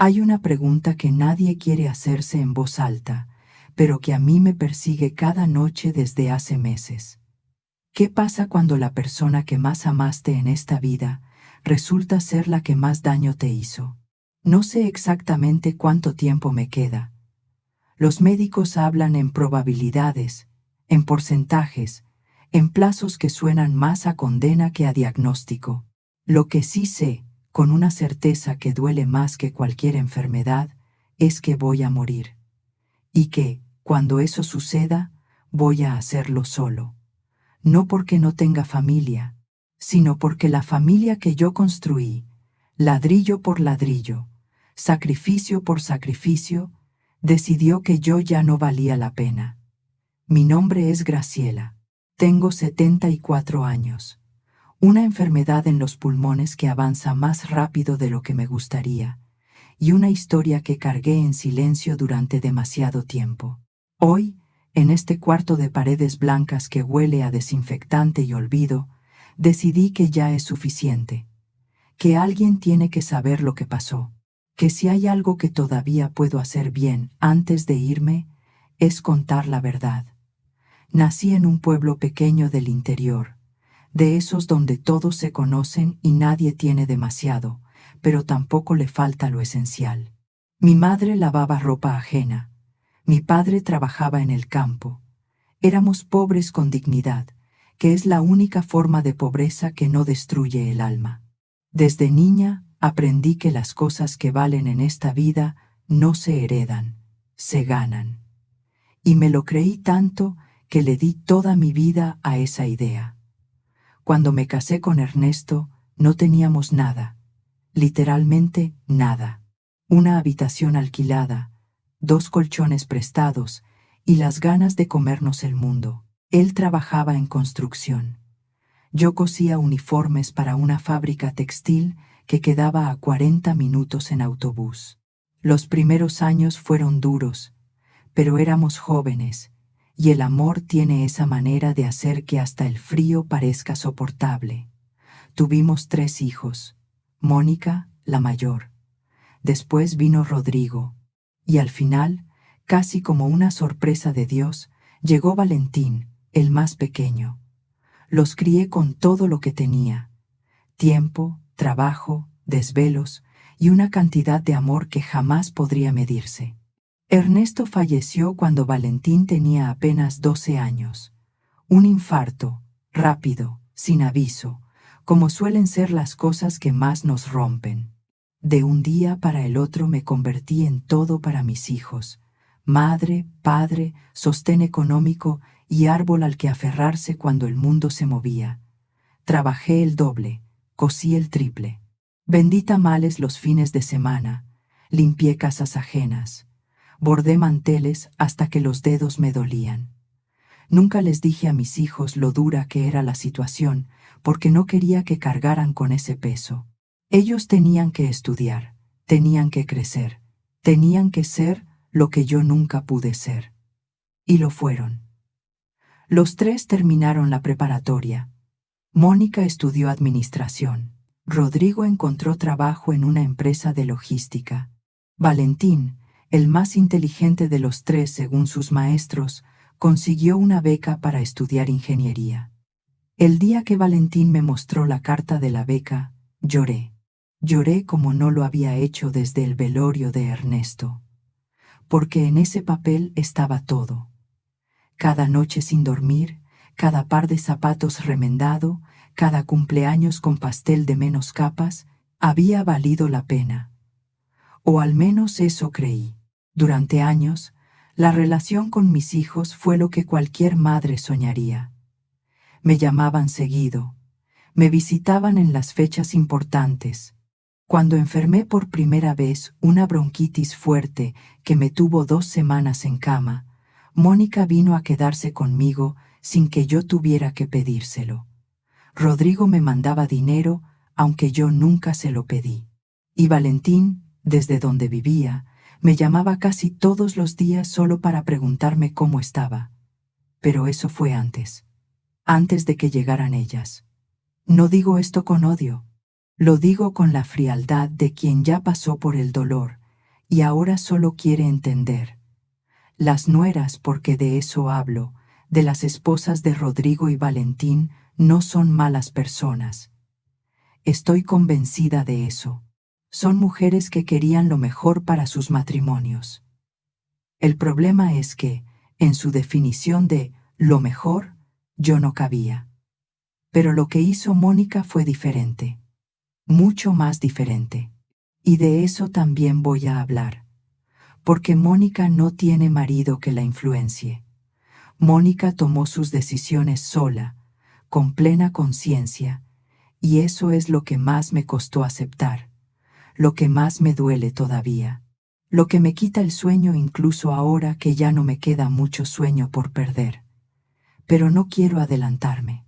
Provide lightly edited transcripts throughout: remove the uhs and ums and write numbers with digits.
Hay una pregunta que nadie quiere hacerse en voz alta, pero que a mí me persigue cada noche desde hace meses. ¿Qué pasa cuando la persona que más amaste en esta vida resulta ser la que más daño te hizo? No sé exactamente cuánto tiempo me queda. Los médicos hablan en probabilidades, en porcentajes, en plazos que suenan más a condena que a diagnóstico. Lo que sí sé, con una certeza que duele más que cualquier enfermedad, es que voy a morir. Y que, cuando eso suceda, voy a hacerlo solo. No porque no tenga familia, sino porque la familia que yo construí, ladrillo por ladrillo, sacrificio por sacrificio, decidió que yo ya no valía la pena. Mi nombre es Graciela. Tengo 74 años. Una enfermedad en los pulmones que avanza más rápido de lo que me gustaría, y una historia que cargué en silencio durante demasiado tiempo. Hoy, en este cuarto de paredes blancas que huele a desinfectante y olvido, decidí que ya es suficiente, que alguien tiene que saber lo que pasó, que si hay algo que todavía puedo hacer bien antes de irme, es contar la verdad. Nací en un pueblo pequeño del interior, de esos donde todos se conocen y nadie tiene demasiado, pero tampoco le falta lo esencial. Mi madre lavaba ropa ajena. Mi padre trabajaba en el campo. Éramos pobres con dignidad, que es la única forma de pobreza que no destruye el alma. Desde niña aprendí que las cosas que valen en esta vida no se heredan, se ganan. Y me lo creí tanto que le di toda mi vida a esa idea. Cuando me casé con Ernesto, no teníamos nada, literalmente nada. Una habitación alquilada, 2 colchones prestados y las ganas de comernos el mundo. Él trabajaba en construcción. Yo cosía uniformes para una fábrica textil que quedaba a 40 minutos en autobús. Los primeros años fueron duros, pero éramos jóvenes, y el amor tiene esa manera de hacer que hasta el frío parezca soportable. Tuvimos 3 hijos, Mónica, la mayor. Después vino Rodrigo, y al final, casi como una sorpresa de Dios, llegó Valentín, el más pequeño. Los crié con todo lo que tenía: tiempo, trabajo, desvelos y una cantidad de amor que jamás podría medirse. Ernesto falleció cuando Valentín tenía apenas 12 años. Un infarto, rápido, sin aviso, como suelen ser las cosas que más nos rompen. De un día para el otro me convertí en todo para mis hijos: madre, padre, sostén económico y árbol al que aferrarse cuando el mundo se movía. Trabajé el doble, cosí el triple. Vendí tamales los fines de semana, limpié casas ajenas, bordé manteles hasta que los dedos me dolían. Nunca les dije a mis hijos lo dura que era la situación, porque no quería que cargaran con ese peso. Ellos tenían que estudiar, tenían que crecer, tenían que ser lo que yo nunca pude ser. Y lo fueron. Los 3 terminaron la preparatoria. Mónica estudió administración. Rodrigo encontró trabajo en una empresa de logística. Valentín, el más inteligente de los 3 según sus maestros, consiguió una beca para estudiar ingeniería. El día que Valentín me mostró la carta de la beca, lloré. Lloré como no lo había hecho desde el velorio de Ernesto. Porque en ese papel estaba todo. Cada noche sin dormir, cada par de zapatos remendado, cada cumpleaños con pastel de menos capas, había valido la pena. O al menos eso creí. Durante años, la relación con mis hijos fue lo que cualquier madre soñaría. Me llamaban seguido, me visitaban en las fechas importantes. Cuando enfermé por primera vez una bronquitis fuerte que me tuvo 2 semanas en cama, Mónica vino a quedarse conmigo sin que yo tuviera que pedírselo. Rodrigo me mandaba dinero, aunque yo nunca se lo pedí. Y Valentín, desde donde vivía, me llamaba casi todos los días solo para preguntarme cómo estaba. Pero eso fue antes de que llegaran ellas. No digo esto con odio, lo digo con la frialdad de quien ya pasó por el dolor y ahora solo quiere entender. Las nueras, porque de eso hablo, de las esposas de Rodrigo y Valentín, no son malas personas. Estoy convencida de eso. Son mujeres que querían lo mejor para sus matrimonios. El problema es que, en su definición de lo mejor, yo no cabía. Pero lo que hizo Mónica fue diferente. Mucho más diferente. Y de eso también voy a hablar. Porque Mónica no tiene marido que la influencie. Mónica tomó sus decisiones sola, con plena conciencia, y eso es lo que más me costó aceptar, lo que más me duele todavía, lo que me quita el sueño incluso ahora que ya no me queda mucho sueño por perder. Pero no quiero adelantarme,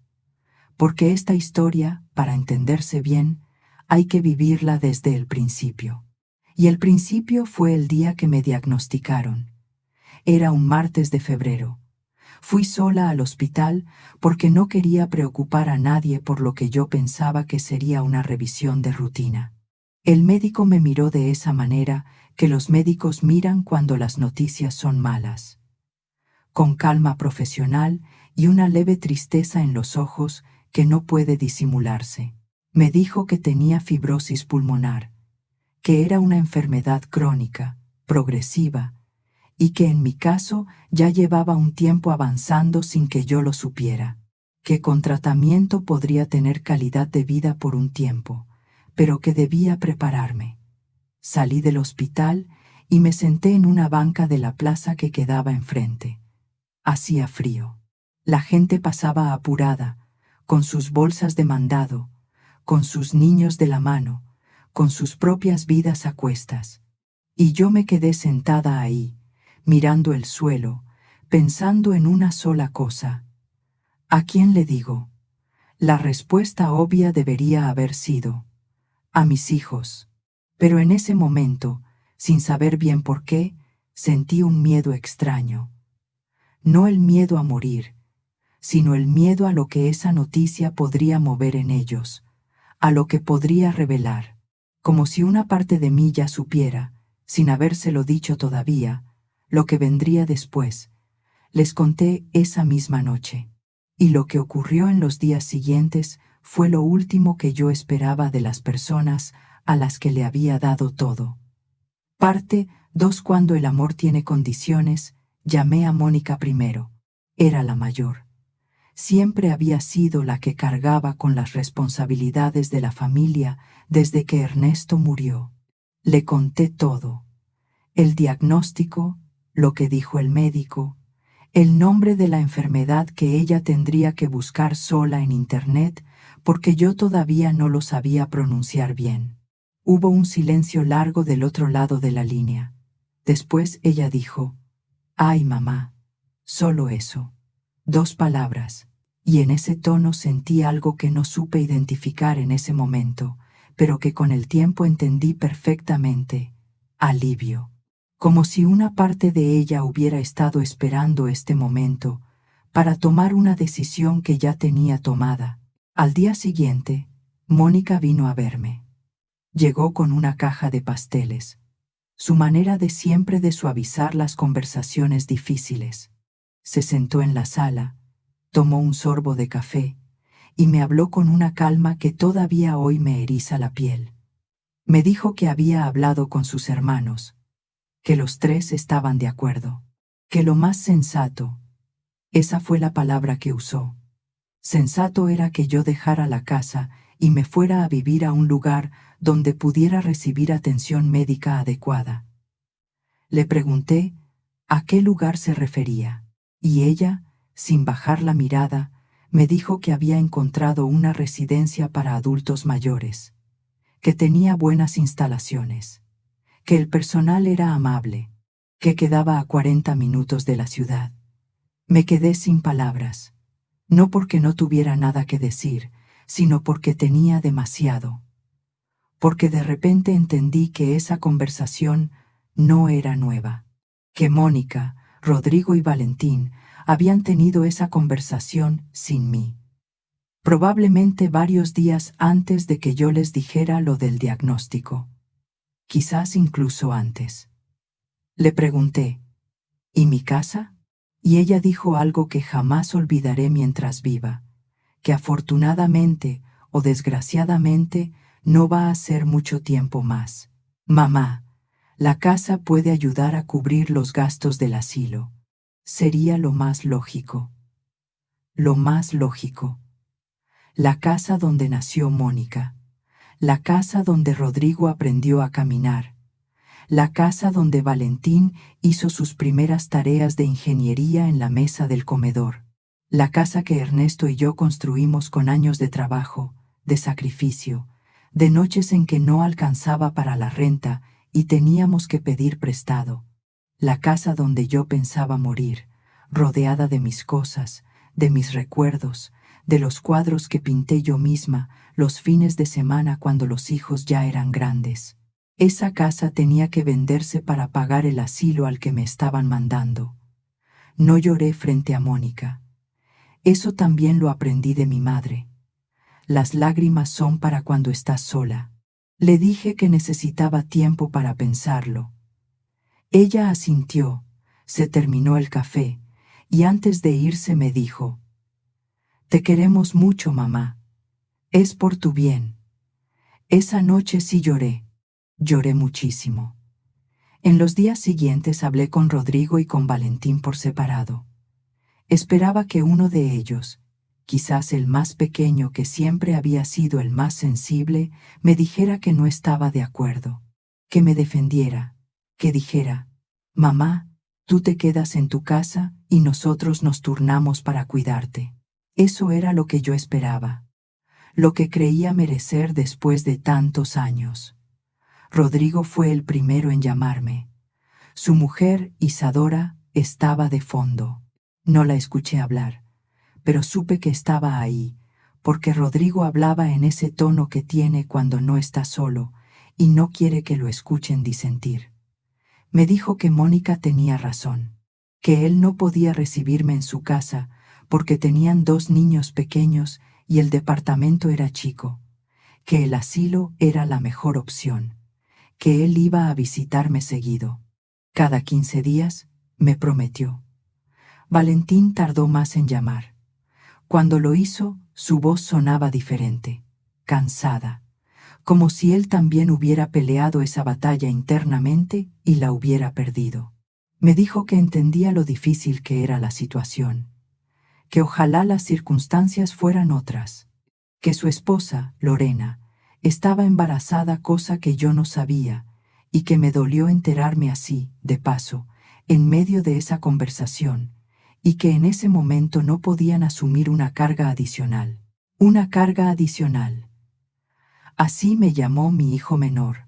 porque esta historia, para entenderse bien, hay que vivirla desde el principio. Y el principio fue el día que me diagnosticaron. Era un martes de febrero. Fui sola al hospital porque no quería preocupar a nadie por lo que yo pensaba que sería una revisión de rutina. El médico me miró de esa manera que los médicos miran cuando las noticias son malas. Con calma profesional y una leve tristeza en los ojos que no puede disimularse. Me dijo que tenía fibrosis pulmonar, que era una enfermedad crónica, progresiva, y que en mi caso ya llevaba un tiempo avanzando sin que yo lo supiera, que con tratamiento podría tener calidad de vida por un tiempo, pero que debía prepararme. Salí del hospital y me senté en una banca de la plaza que quedaba enfrente. Hacía frío. La gente pasaba apurada, con sus bolsas de mandado, con sus niños de la mano, con sus propias vidas a cuestas. Y yo me quedé sentada ahí, mirando el suelo, pensando en una sola cosa. ¿A quién le digo? La respuesta obvia debería haber sido: a mis hijos. Pero en ese momento, sin saber bien por qué, sentí un miedo extraño. No el miedo a morir, sino el miedo a lo que esa noticia podría mover en ellos, a lo que podría revelar, como si una parte de mí ya supiera, sin habérselo dicho todavía, lo que vendría después. Les conté esa misma noche. Y lo que ocurrió en los días siguientes fue lo último que yo esperaba de las personas a las que le había dado todo. Parte 2. Cuando el amor tiene condiciones, llamé a Mónica primero. Era la mayor. Siempre había sido la que cargaba con las responsabilidades de la familia desde que Ernesto murió. Le conté todo. El diagnóstico, lo que dijo el médico, el nombre de la enfermedad que ella tendría que buscar sola en internet porque yo todavía no lo sabía pronunciar bien. Hubo un silencio largo del otro lado de la línea. Después ella dijo: «Ay, mamá, solo eso». 2 palabras, y en ese tono sentí algo que no supe identificar en ese momento, pero que con el tiempo entendí perfectamente: alivio. Como si una parte de ella hubiera estado esperando este momento para tomar una decisión que ya tenía tomada. Al día siguiente, Mónica vino a verme. Llegó con una caja de pasteles, su manera de siempre de suavizar las conversaciones difíciles. Se sentó en la sala, tomó un sorbo de café y me habló con una calma que todavía hoy me eriza la piel. Me dijo que había hablado con sus hermanos, que los 3 estaban de acuerdo, que lo más sensato, esa fue la palabra que usó, sensato era que yo dejara la casa y me fuera a vivir a un lugar donde pudiera recibir atención médica adecuada. Le pregunté a qué lugar se refería, y ella, sin bajar la mirada, me dijo que había encontrado una residencia para adultos mayores, que tenía buenas instalaciones, que el personal era amable, que quedaba a 40 minutos de la ciudad. Me quedé sin palabras, no porque no tuviera nada que decir, sino porque tenía demasiado. Porque de repente entendí que esa conversación no era nueva, que Mónica, Rodrigo y Valentín habían tenido esa conversación sin mí. Probablemente varios días antes de que yo les dijera lo del diagnóstico. quizás incluso antes. Le pregunté, ¿y mi casa? Y ella dijo algo que jamás olvidaré mientras viva, que afortunadamente o desgraciadamente no va a ser mucho tiempo más. Mamá, la casa puede ayudar a cubrir los gastos del asilo. Sería lo más lógico. Lo más lógico. La casa donde nació Mónica. La casa donde Rodrigo aprendió a caminar. La casa donde Valentín hizo sus primeras tareas de ingeniería en la mesa del comedor. La casa que Ernesto y yo construimos con años de trabajo, de sacrificio, de noches en que no alcanzaba para la renta y teníamos que pedir prestado. La casa donde yo pensaba morir, rodeada de mis cosas, de mis recuerdos, de los cuadros que pinté yo misma los fines de semana cuando los hijos ya eran grandes. Esa casa tenía que venderse para pagar el asilo al que me estaban mandando. No lloré frente a Mónica. Eso también lo aprendí de mi madre. Las lágrimas son para cuando estás sola. Le dije que necesitaba tiempo para pensarlo. Ella asintió, se terminó el café, y antes de irse me dijo: «Te queremos mucho, mamá. Es por tu bien». Esa noche sí lloré. Lloré muchísimo. En los días siguientes hablé con Rodrigo y con Valentín por separado. Esperaba que uno de ellos, quizás el más pequeño que siempre había sido el más sensible, me dijera que no estaba de acuerdo, que me defendiera, que dijera: «Mamá, tú te quedas en tu casa y nosotros nos turnamos para cuidarte». Eso era lo que yo esperaba, lo que creía merecer después de tantos años. Rodrigo fue el primero en llamarme. Su mujer, Isadora, estaba de fondo. No la escuché hablar, pero supe que estaba ahí, porque Rodrigo hablaba en ese tono que tiene cuando no está solo y no quiere que lo escuchen disentir. Me dijo que Mónica tenía razón, que él no podía recibirme en su casa porque tenían 2 niños pequeños y el departamento era chico, que el asilo era la mejor opción, que él iba a visitarme seguido. Cada 15 días, me prometió. Valentín tardó más en llamar. Cuando lo hizo, su voz sonaba diferente, cansada, como si él también hubiera peleado esa batalla internamente y la hubiera perdido. Me dijo que entendía lo difícil que era la situación, que ojalá las circunstancias fueran otras, que su esposa, Lorena, estaba embarazada, cosa que yo no sabía, y que me dolió enterarme así, de paso, en medio de esa conversación, y que en ese momento no podían asumir una carga adicional. Una carga adicional. Así me llamó mi hijo menor,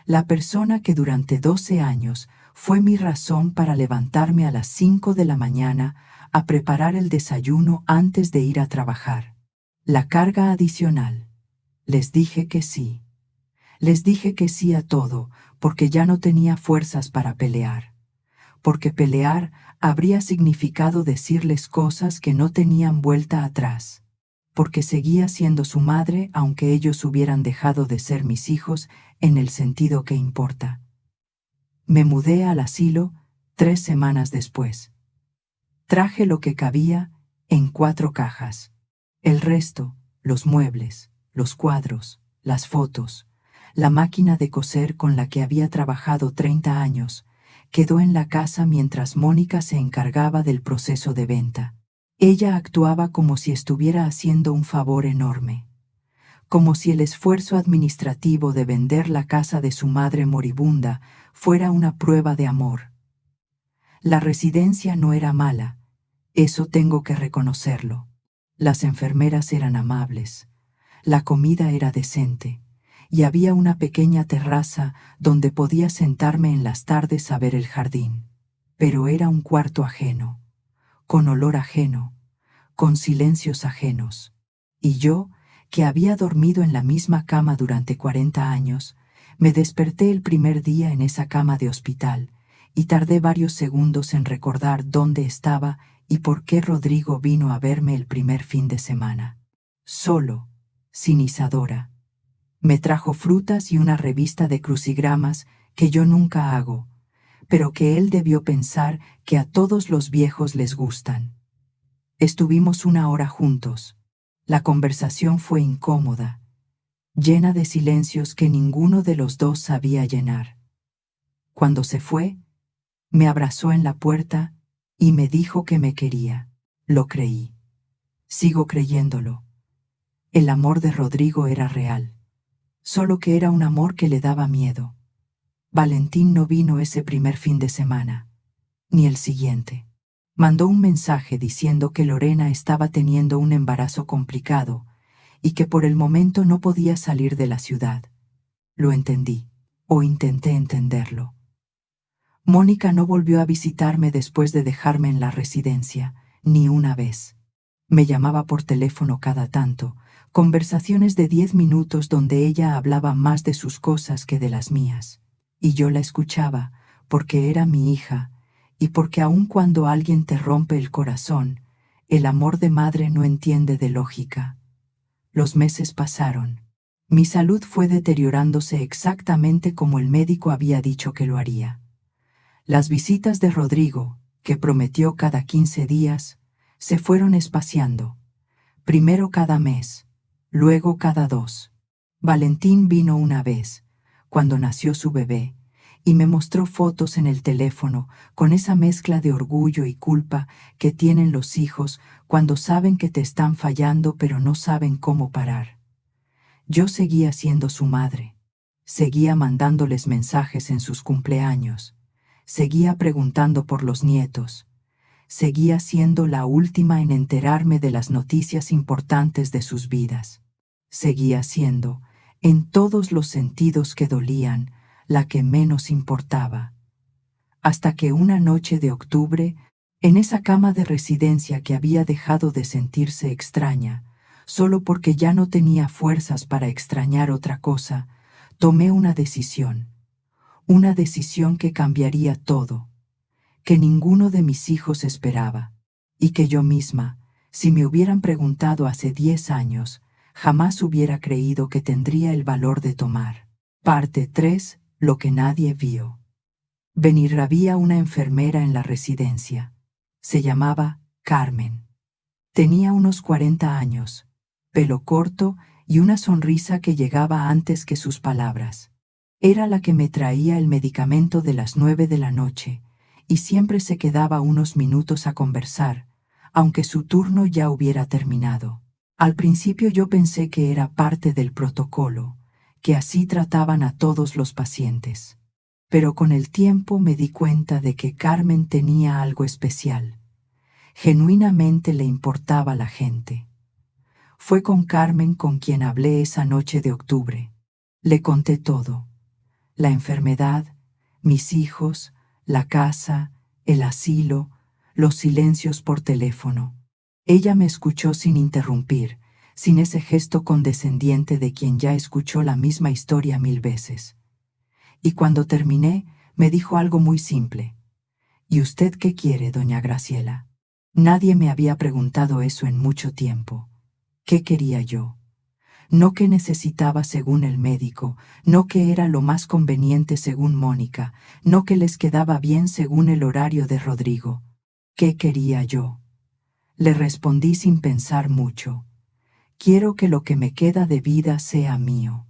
la persona que durante 12 años fue mi razón para levantarme a las 5 de la mañana a preparar el desayuno antes de ir a trabajar. La carga adicional. Les dije que sí. Les dije que sí a todo, porque ya no tenía fuerzas para pelear. Porque pelear habría significado decirles cosas que no tenían vuelta atrás. Porque seguía siendo su madre aunque ellos hubieran dejado de ser mis hijos en el sentido que importa. Me mudé al asilo 3 semanas después. Traje lo que cabía en 4 cajas. El resto, los muebles, los cuadros, las fotos, la máquina de coser con la que había trabajado 30 años, quedó en la casa mientras Mónica se encargaba del proceso de venta. Ella actuaba como si estuviera haciendo un favor enorme, como si el esfuerzo administrativo de vender la casa de su madre moribunda fuera una prueba de amor. La residencia no era mala, eso tengo que reconocerlo. Las enfermeras eran amables, la comida era decente, y había una pequeña terraza donde podía sentarme en las tardes a ver el jardín. Pero era un cuarto ajeno, con olor ajeno, con silencios ajenos. Y yo, que había dormido en la misma cama durante 40 años, me desperté el primer día en esa cama de hospital y tardé varios segundos en recordar dónde estaba y por qué Rodrigo vino a verme el primer fin de semana. Solo, sin Isadora. Me trajo frutas y una revista de crucigramas que yo nunca hago, pero que él debió pensar que a todos los viejos les gustan. Estuvimos 1 hora juntos. La conversación fue incómoda, llena de silencios que ninguno de los dos sabía llenar. Cuando se fue, me abrazó en la puerta y me dijo que me quería. Lo creí. Sigo creyéndolo. El amor de Rodrigo era real, solo que era un amor que le daba miedo. Valentín no vino ese primer fin de semana, ni el siguiente. Mandó un mensaje diciendo que Lorena estaba teniendo un embarazo complicado y que por el momento no podía salir de la ciudad. Lo entendí, o intenté entenderlo. Mónica no volvió a visitarme después de dejarme en la residencia, ni una vez. Me llamaba por teléfono cada tanto, conversaciones de 10 minutos donde ella hablaba más de sus cosas que de las mías. Y yo la escuchaba, porque era mi hija, y porque aun cuando alguien te rompe el corazón, el amor de madre no entiende de lógica. Los meses pasaron. Mi salud fue deteriorándose exactamente como el médico había dicho que lo haría. Las visitas de Rodrigo, que prometió cada 15 días, se fueron espaciando. Primero cada mes, luego cada 2. Valentín vino una vez, cuando nació su bebé, y me mostró fotos en el teléfono con esa mezcla de orgullo y culpa que tienen los hijos cuando saben que te están fallando pero no saben cómo parar. Yo seguía siendo su madre, seguía mandándoles mensajes en sus cumpleaños, seguía preguntando por los nietos, seguía siendo la última en enterarme de las noticias importantes de sus vidas. Seguía siendo, en todos los sentidos que dolían, la que menos importaba. Hasta que una noche de octubre, en esa cama de residencia que había dejado de sentirse extraña, solo porque ya no tenía fuerzas para extrañar otra cosa, tomé una decisión que cambiaría todo, que ninguno de mis hijos esperaba, y que yo misma, si me hubieran preguntado hace 10 años, jamás hubiera creído que tendría el valor de tomar. Parte 3. Lo que nadie vio. Había una enfermera en la residencia. Se llamaba Carmen. Tenía unos 40 años, pelo corto y una sonrisa que llegaba antes que sus palabras. Era la que me traía el medicamento de las 9 de la noche, y siempre se quedaba unos minutos a conversar, aunque su turno ya hubiera terminado. Al principio yo pensé que era parte del protocolo, que así trataban a todos los pacientes. Pero con el tiempo me di cuenta de que Carmen tenía algo especial. Genuinamente le importaba a la gente. Fue con Carmen con quien hablé esa noche de octubre. Le conté todo: la enfermedad, mis hijos, la casa, el asilo, los silencios por teléfono. Ella me escuchó sin interrumpir, sin ese gesto condescendiente de quien ya escuchó la misma historia 1000 veces. Y cuando terminé, me dijo algo muy simple: ¿Y usted qué quiere, doña Graciela? Nadie me había preguntado eso en mucho tiempo. ¿Qué quería yo? No qué necesitaba según el médico, no qué era lo más conveniente según Mónica, no qué les quedaba bien según el horario de Rodrigo. ¿Qué quería yo? Le respondí sin pensar mucho: quiero que lo que me queda de vida sea mío.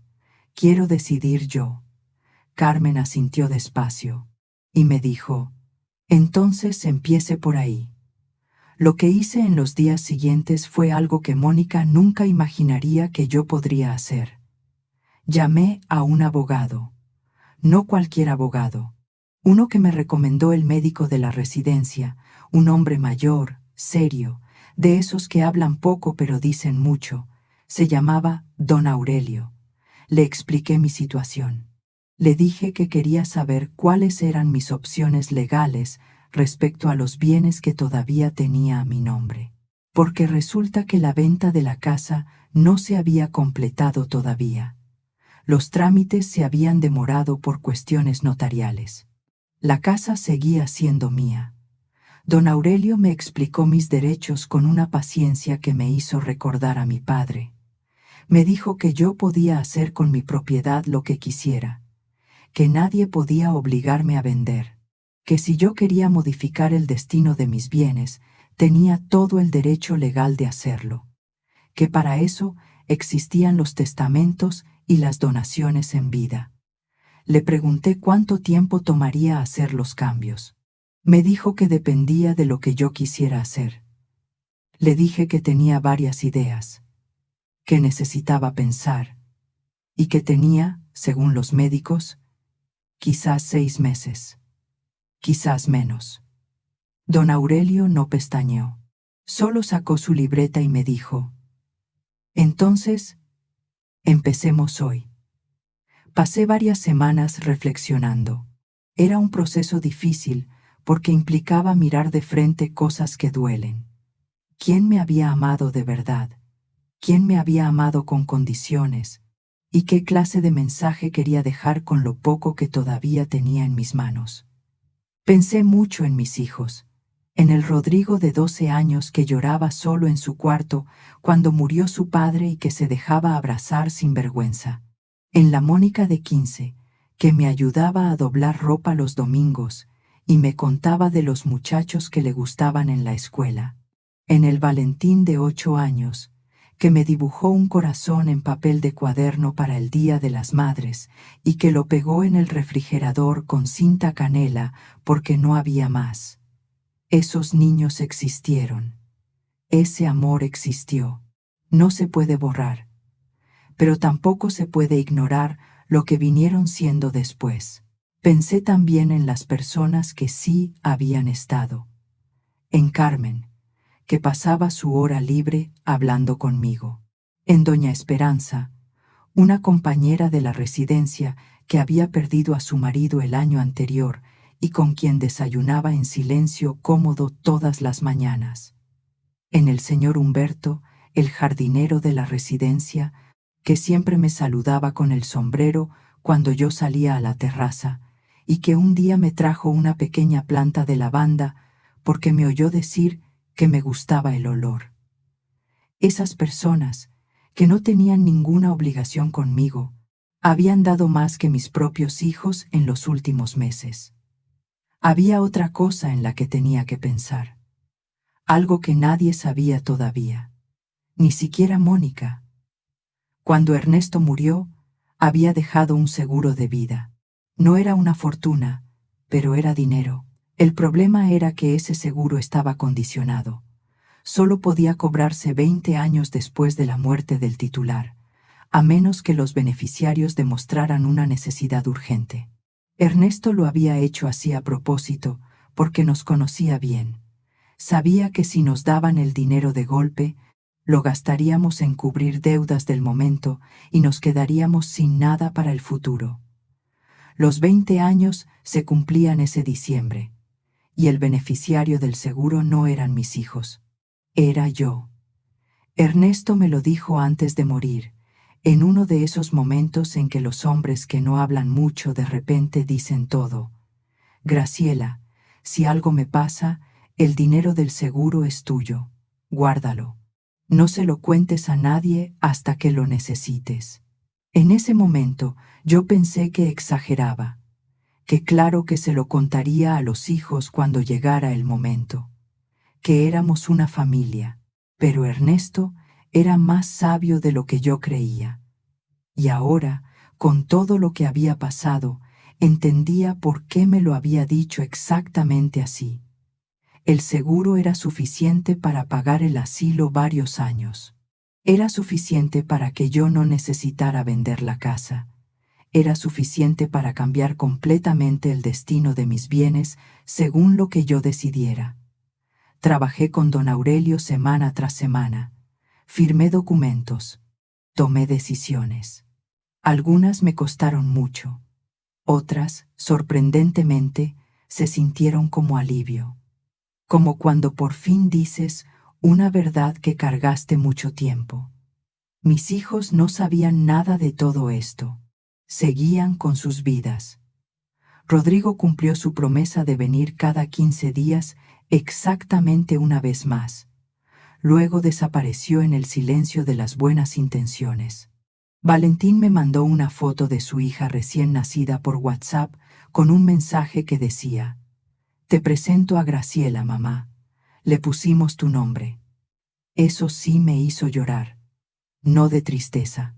Quiero decidir yo. Carmen asintió despacio y me dijo: entonces empiece por ahí. Lo que hice en los días siguientes fue algo que Mónica nunca imaginaría que yo podría hacer. Llamé a un abogado. No cualquier abogado. Uno que me recomendó el médico de la residencia, un hombre mayor, serio, de esos que hablan poco pero dicen mucho. Se llamaba Don Aurelio. Le expliqué mi situación. Le dije que quería saber cuáles eran mis opciones legales respecto a los bienes que todavía tenía a mi nombre, porque resulta que la venta de la casa no se había completado todavía. Los trámites se habían demorado por cuestiones notariales. La casa seguía siendo mía. Don Aurelio me explicó mis derechos con una paciencia que me hizo recordar a mi padre. Me dijo que yo podía hacer con mi propiedad lo que quisiera, que nadie podía obligarme a vender, que si yo quería modificar el destino de mis bienes, tenía todo el derecho legal de hacerlo, que para eso existían los testamentos y las donaciones en vida. Le pregunté cuánto tiempo tomaría hacer los cambios. Me dijo que dependía de lo que yo quisiera hacer. Le dije que tenía varias ideas, que necesitaba pensar, y que tenía, según los médicos, quizás 6 meses, quizás menos. Don Aurelio no pestañeó. Solo sacó su libreta y me dijo: entonces, empecemos hoy. Pasé varias semanas reflexionando. Era un proceso difícil porque implicaba mirar de frente cosas que duelen. ¿Quién me había amado de verdad? ¿Quién me había amado con condiciones? ¿Y qué clase de mensaje quería dejar con lo poco que todavía tenía en mis manos? Pensé mucho en mis hijos, en el Rodrigo de 12 años que lloraba solo en su cuarto cuando murió su padre y que se dejaba abrazar sin vergüenza, en la Mónica de 15, que me ayudaba a doblar ropa los domingos y me contaba de los muchachos que le gustaban en la escuela, en el Valentín de 8 años, que me dibujó un corazón en papel de cuaderno para el Día de las Madres y que lo pegó en el refrigerador con cinta canela porque no había más. Esos niños existieron. Ese amor existió. No se puede borrar, pero tampoco se puede ignorar lo que vinieron siendo después. Pensé también en las personas que sí habían estado. En Carmen, que pasaba su hora libre hablando conmigo. En doña Esperanza, una compañera de la residencia que había perdido a su marido el año anterior y con quien desayunaba en silencio cómodo todas las mañanas. En el señor Humberto, el jardinero de la residencia, que siempre me saludaba con el sombrero cuando yo salía a la terraza, y que un día me trajo una pequeña planta de lavanda porque me oyó decir que me gustaba el olor. Esas personas, que no tenían ninguna obligación conmigo, habían dado más que mis propios hijos en los últimos meses. Había otra cosa en la que tenía que pensar, algo que nadie sabía todavía, ni siquiera Mónica. Cuando Ernesto murió, había dejado un seguro de vida. No era una fortuna, pero era dinero. El problema era que ese seguro estaba condicionado. Solo podía cobrarse 20 años después de la muerte del titular, a menos que los beneficiarios demostraran una necesidad urgente. Ernesto lo había hecho así a propósito, porque nos conocía bien. Sabía que si nos daban el dinero de golpe, lo gastaríamos en cubrir deudas del momento y nos quedaríamos sin nada para el futuro. Los 20 años se cumplían ese diciembre, y el beneficiario del seguro no eran mis hijos. Era yo. Ernesto me lo dijo antes de morir, en uno de esos momentos en que los hombres que no hablan mucho de repente dicen todo. Graciela, si algo me pasa, el dinero del seguro es tuyo. Guárdalo. No se lo cuentes a nadie hasta que lo necesites. En ese momento yo pensé que exageraba, que claro que se lo contaría a los hijos cuando llegara el momento, que éramos una familia, pero Ernesto era más sabio de lo que yo creía. Y ahora, con todo lo que había pasado, entendía por qué me lo había dicho exactamente así. El seguro era suficiente para pagar el asilo varios años. Era suficiente para que yo no necesitara vender la casa. Era suficiente para cambiar completamente el destino de mis bienes según lo que yo decidiera. Trabajé con don Aurelio semana tras semana. Firmé documentos. Tomé decisiones. Algunas me costaron mucho. Otras, sorprendentemente, se sintieron como alivio. Como cuando por fin dices una verdad que cargaste mucho tiempo. Mis hijos no sabían nada de todo esto. Seguían con sus vidas. Rodrigo cumplió su promesa de venir cada 15 días exactamente una vez más. luego desapareció en el silencio de las buenas intenciones. Valentín me mandó una foto de su hija recién nacida por WhatsApp con un mensaje que decía: «Te presento a Graciela, mamá. Le pusimos tu nombre». Eso sí me hizo llorar, no de tristeza.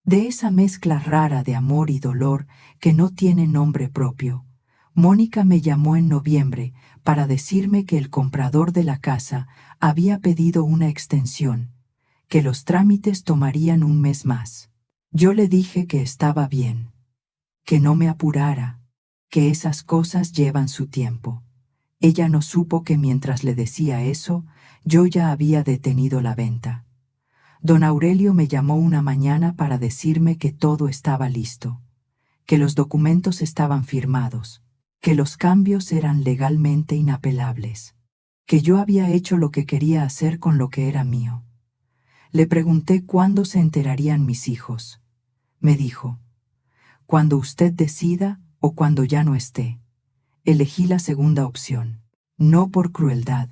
De esa mezcla rara de amor y dolor que no tiene nombre propio. Mónica me llamó en noviembre para decirme que el comprador de la casa había pedido una extensión, que los trámites tomarían un mes más. Yo le dije que estaba bien, que no me apurara, que esas cosas llevan su tiempo. Ella no supo que mientras le decía eso, yo ya había detenido la venta. Don Aurelio me llamó una mañana para decirme que todo estaba listo, que los documentos estaban firmados, que los cambios eran legalmente inapelables, que yo había hecho lo que quería hacer con lo que era mío. Le pregunté cuándo se enterarían mis hijos. Me dijo: «Cuando usted decida o cuando ya no esté». Elegí la segunda opción, no por crueldad,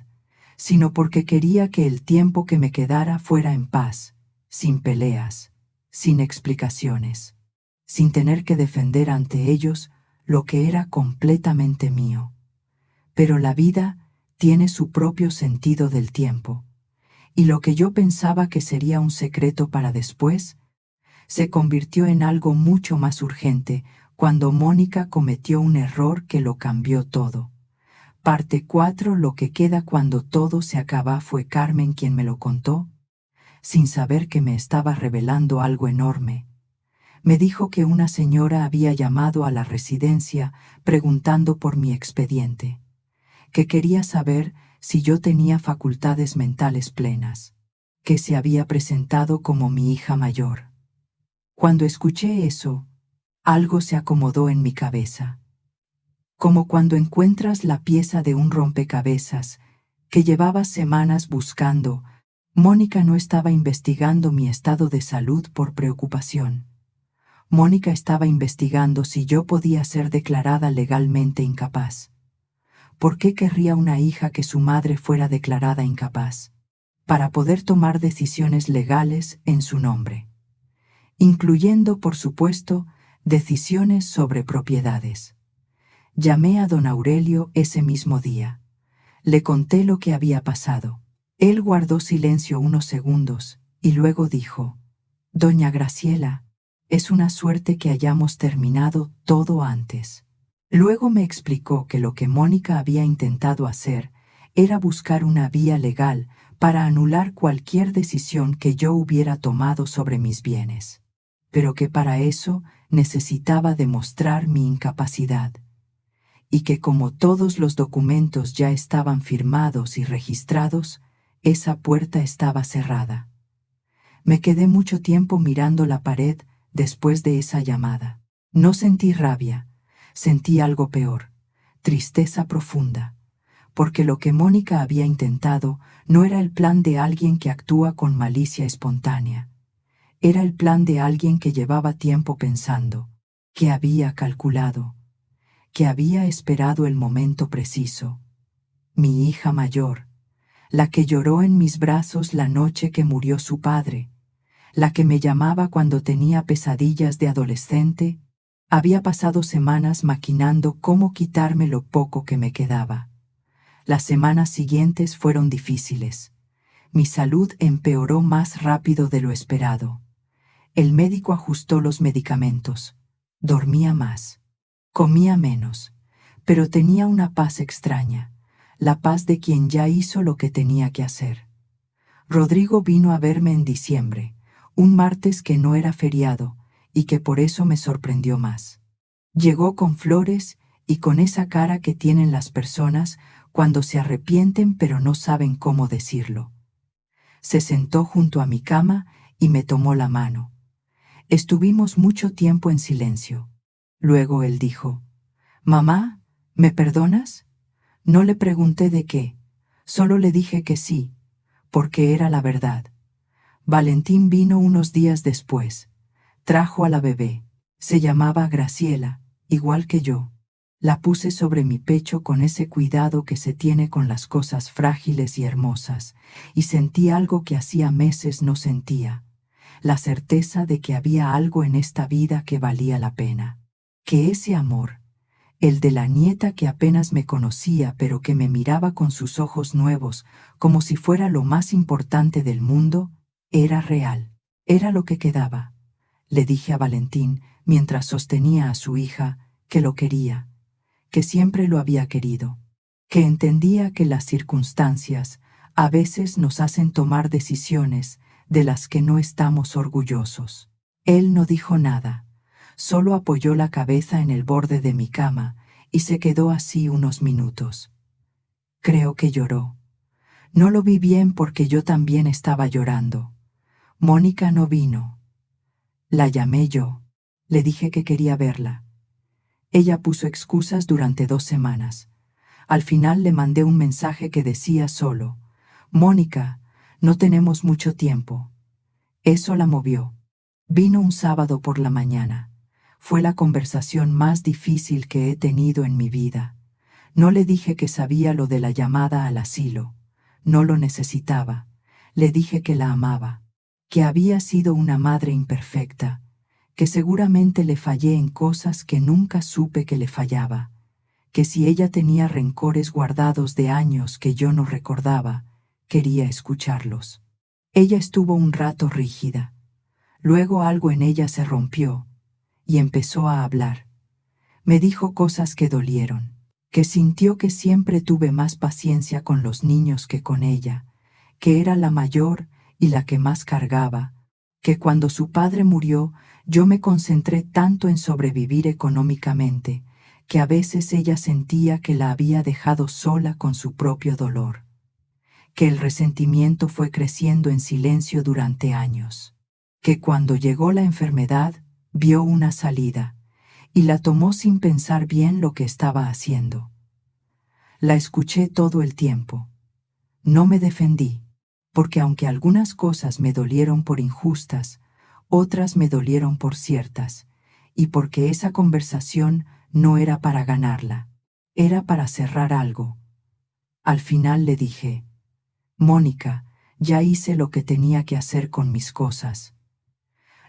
sino porque quería que el tiempo que me quedara fuera en paz, sin peleas, sin explicaciones, sin tener que defender ante ellos lo que era completamente mío. Pero la vida tiene su propio sentido del tiempo, y lo que yo pensaba que sería un secreto para después, se convirtió en algo mucho más urgente cuando Mónica cometió un error que lo cambió todo. Parte 4. Lo que queda cuando todo se acaba. Fue Carmen quien me lo contó, sin saber que me estaba revelando algo enorme. Me dijo que una señora había llamado a la residencia preguntando por mi expediente, que quería saber si yo tenía facultades mentales plenas, que se había presentado como mi hija mayor. Cuando escuché eso, algo se acomodó en mi cabeza, como cuando encuentras la pieza de un rompecabezas que llevabas semanas buscando. Mónica no estaba investigando mi estado de salud por preocupación. Mónica estaba investigando si yo podía ser declarada legalmente incapaz. ¿Por qué querría una hija que su madre fuera declarada incapaz? Para poder tomar decisiones legales en su nombre, incluyendo, por supuesto, decisiones sobre propiedades. Llamé a don Aurelio ese mismo día. Le conté lo que había pasado. Él guardó silencio unos segundos y luego dijo: «Doña Graciela, es una suerte que hayamos terminado todo antes». Luego me explicó que lo que Mónica había intentado hacer era buscar una vía legal para anular cualquier decisión que yo hubiera tomado sobre mis bienes, pero que para eso necesitaba demostrar mi incapacidad, y que como todos los documentos ya estaban firmados y registrados, esa puerta estaba cerrada. Me quedé mucho tiempo mirando la pared después de esa llamada. No sentí rabia, sentí algo peor, tristeza profunda, porque lo que Mónica había intentado no era el plan de alguien que actúa con malicia espontánea. Era el plan de alguien que llevaba tiempo pensando, que había calculado, que había esperado el momento preciso. Mi hija mayor, la que lloró en mis brazos la noche que murió su padre, la que me llamaba cuando tenía pesadillas de adolescente, había pasado semanas maquinando cómo quitarme lo poco que me quedaba. Las semanas siguientes fueron difíciles. Mi salud empeoró más rápido de lo esperado. El médico ajustó los medicamentos. Dormía más. Comía menos. Pero tenía una paz extraña, la paz de quien ya hizo lo que tenía que hacer. Rodrigo vino a verme en diciembre, un martes que no era feriado y que por eso me sorprendió más. Llegó con flores y con esa cara que tienen las personas cuando se arrepienten pero no saben cómo decirlo. Se sentó junto a mi cama y me tomó la mano. Estuvimos mucho tiempo en silencio. Luego él dijo: «Mamá, ¿me perdonas?». No le pregunté de qué, solo le dije que sí, porque era la verdad. Valentín vino unos días después. Trajo a la bebé. Se llamaba Graciela, igual que yo. La puse sobre mi pecho con ese cuidado que se tiene con las cosas frágiles y hermosas, y sentí algo que hacía meses no sentía, la certeza de que había algo en esta vida que valía la pena. Que ese amor, el de la nieta que apenas me conocía pero que me miraba con sus ojos nuevos como si fuera lo más importante del mundo, era real. Era lo que quedaba. Le dije a Valentín, mientras sostenía a su hija, que lo quería, que siempre lo había querido, que entendía que las circunstancias a veces nos hacen tomar decisiones de las que no estamos orgullosos. Él no dijo nada, solo apoyó la cabeza en el borde de mi cama y se quedó así unos minutos. Creo que lloró. No lo vi bien porque yo también estaba llorando. Mónica no vino. La llamé yo. Le dije que quería verla. Ella puso excusas durante 2 semanas. Al final le mandé un mensaje que decía solo: «Mónica, no tenemos mucho tiempo». Eso la movió. Vino un sábado por la mañana. Fue la conversación más difícil que he tenido en mi vida. No le dije que sabía lo de la llamada al asilo. No lo necesitaba. Le dije que la amaba, que había sido una madre imperfecta, que seguramente le fallé en cosas que nunca supe que le fallaba, que si ella tenía rencores guardados de años que yo no recordaba, quería escucharlos. Ella estuvo un rato rígida. Luego algo en ella se rompió y empezó a hablar. Me dijo cosas que dolieron, que sintió que siempre tuve más paciencia con los niños que con ella, que era la mayor y la que más cargaba, que cuando su padre murió yo me concentré tanto en sobrevivir económicamente, que a veces ella sentía que la había dejado sola con su propio dolor, que el resentimiento fue creciendo en silencio durante años, que cuando llegó la enfermedad vio una salida y la tomó sin pensar bien lo que estaba haciendo. La escuché todo el tiempo. No me defendí, porque aunque algunas cosas me dolieron por injustas, otras me dolieron por ciertas, y porque esa conversación no era para ganarla, era para cerrar algo. Al final le dije: «Mónica, ya hice lo que tenía que hacer con mis cosas.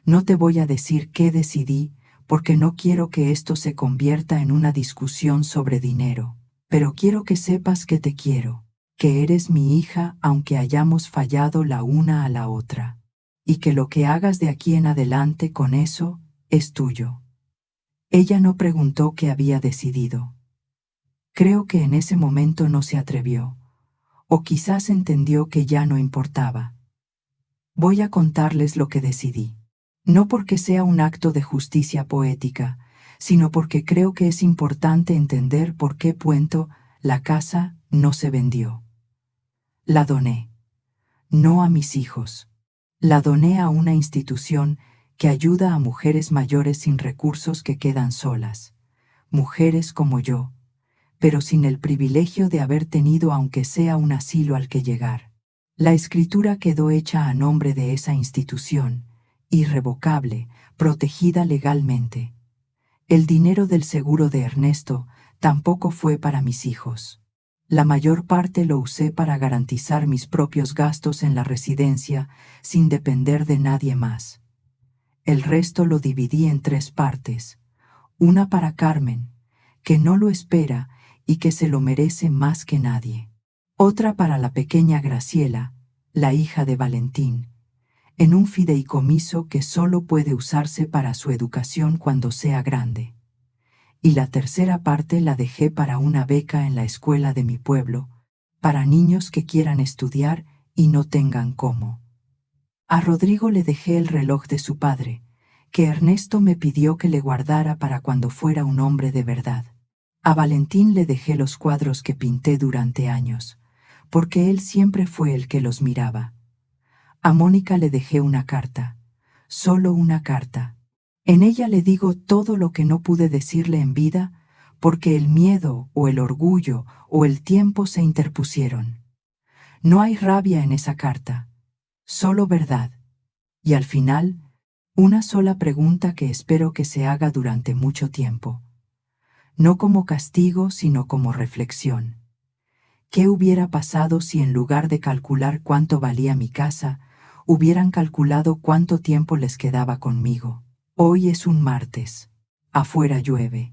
No te voy a decir qué decidí, porque no quiero que esto se convierta en una discusión sobre dinero, pero quiero que sepas que te quiero, que eres mi hija aunque hayamos fallado la una a la otra, y que lo que hagas de aquí en adelante con eso es tuyo». Ella no preguntó qué había decidido. Creo que en ese momento no se atrevió, o quizás entendió que ya no importaba. Voy a contarles lo que decidí. No porque sea un acto de justicia poética, sino porque creo que es importante entender por qué Puento, la casa, no se vendió. La doné. No a mis hijos. La doné a una institución que ayuda a mujeres mayores sin recursos que quedan solas. Mujeres como yo, pero sin el privilegio de haber tenido aunque sea un asilo al que llegar. La escritura quedó hecha a nombre de esa institución, irrevocable, protegida legalmente. El dinero del seguro de Ernesto tampoco fue para mis hijos. La mayor parte lo usé para garantizar mis propios gastos en la residencia sin depender de nadie más. El resto lo dividí en 3 partes. Una para Carmen, que no lo espera y que se lo merece más que nadie. Otra para la pequeña Graciela, la hija de Valentín, en un fideicomiso que solo puede usarse para su educación cuando sea grande. Y la tercera parte la dejé para una beca en la escuela de mi pueblo, para niños que quieran estudiar y no tengan cómo. A Rodrigo le dejé el reloj de su padre, que Ernesto me pidió que le guardara para cuando fuera un hombre de verdad. A Valentín le dejé los cuadros que pinté durante años, porque él siempre fue el que los miraba. A Mónica le dejé una carta, solo una carta. En ella le digo todo lo que no pude decirle en vida, porque el miedo o el orgullo o el tiempo se interpusieron. No hay rabia en esa carta, solo verdad. Y al final, una sola pregunta que espero que se haga durante mucho tiempo. no como castigo, sino como reflexión. ¿Qué hubiera pasado si en lugar de calcular cuánto valía mi casa, hubieran calculado cuánto tiempo les quedaba conmigo? Hoy es un martes. Afuera llueve.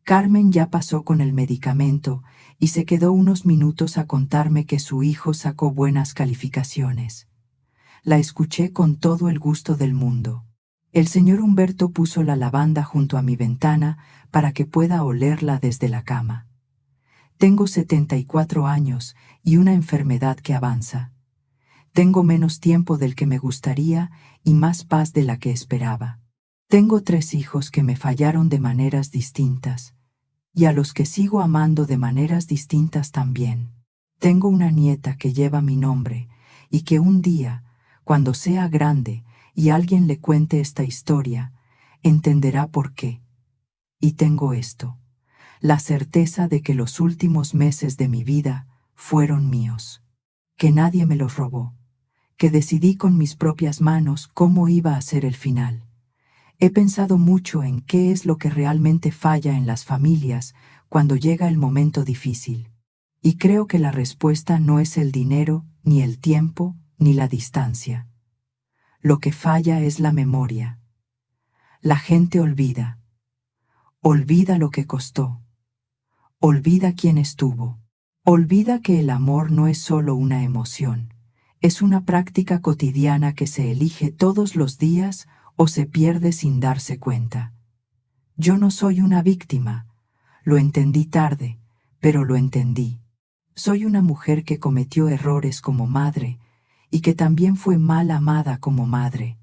Carmen ya pasó con el medicamento y se quedó unos minutos a contarme que su hijo sacó buenas calificaciones. La escuché con todo el gusto del mundo. El señor Humberto puso la lavanda junto a mi ventana para que pueda olerla desde la cama. Tengo 74 años y una enfermedad que avanza. Tengo menos tiempo del que me gustaría y más paz de la que esperaba. Tengo 3 hijos que me fallaron de maneras distintas y a los que sigo amando de maneras distintas también. Tengo una nieta que lleva mi nombre y que un día, cuando sea grande y alguien le cuente esta historia, entenderá por qué. Y tengo esto, la certeza de que los últimos meses de mi vida fueron míos, que nadie me los robó, que decidí con mis propias manos cómo iba a ser el final. He pensado mucho en qué es lo que realmente falla en las familias cuando llega el momento difícil. Y creo que la respuesta no es el dinero, ni el tiempo, ni la distancia. Lo que falla es la memoria. La gente olvida. Olvida lo que costó. Olvida quién estuvo. Olvida que el amor no es solo una emoción. Es una práctica cotidiana que se elige todos los días o se pierde sin darse cuenta. Yo no soy una víctima. Lo entendí tarde, pero lo entendí. Soy una mujer que cometió errores como madre y que también fue mal amada como madre.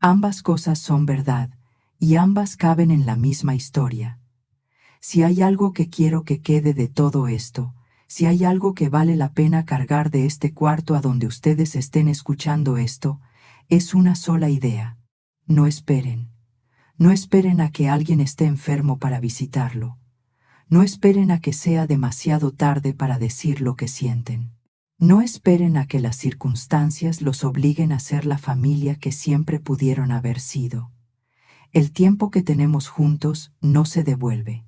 Ambas cosas son verdad y ambas caben en la misma historia. Si hay algo que quiero que quede de todo esto, si hay algo que vale la pena cargar de este cuarto a donde ustedes estén escuchando esto, es una sola idea. No esperen. No esperen a que alguien esté enfermo para visitarlo. No esperen a que sea demasiado tarde para decir lo que sienten. No esperen a que las circunstancias los obliguen a ser la familia que siempre pudieron haber sido. El tiempo que tenemos juntos no se devuelve.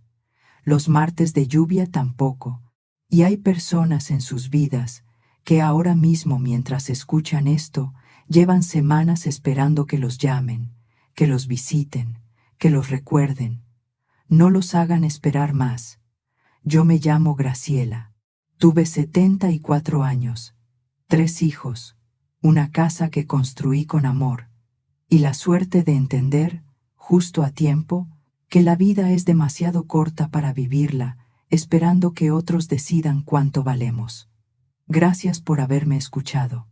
Los martes de lluvia tampoco. Y hay personas en sus vidas que ahora mismo, mientras escuchan esto, llevan semanas esperando que los llamen, que los visiten, que los recuerden. No los hagan esperar más. Yo me llamo Graciela. Tuve 74 años, 3 hijos, una casa que construí con amor, y la suerte de entender, justo a tiempo, que la vida es demasiado corta para vivirla, esperando que otros decidan cuánto valemos. Gracias por haberme escuchado.